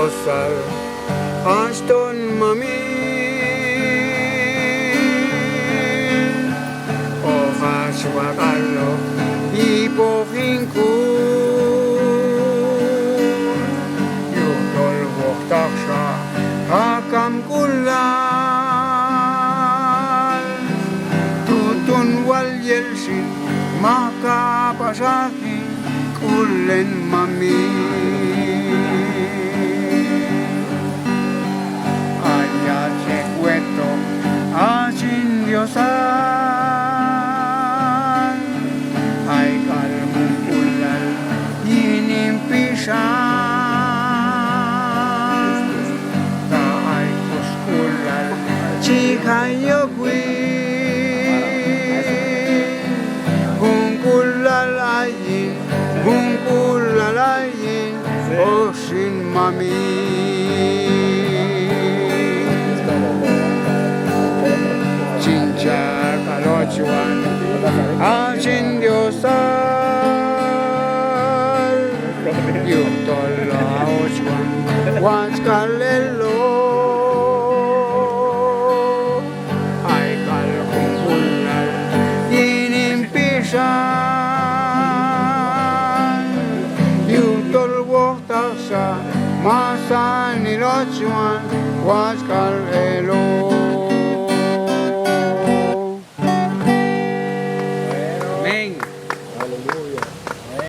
Diosal Aston mami Ojas wakalo Ipofinku Yudol Woktaksha Hakam Kulal Tutun wal Yelsin Maka Pasaki Kulen mami Ayat sekueto Asin Diosan Ay kalmong kulal Inimpisan Taay kuskulal Chikayogwi Hungkulalayin Hungkulalayin Osin mami Cinca kalochuan Asin Diosal Yutol laochuan Waskalelo Ay kalkungkulal Inimpisan Yutol woktaksa Masan nilochuan Waskalelo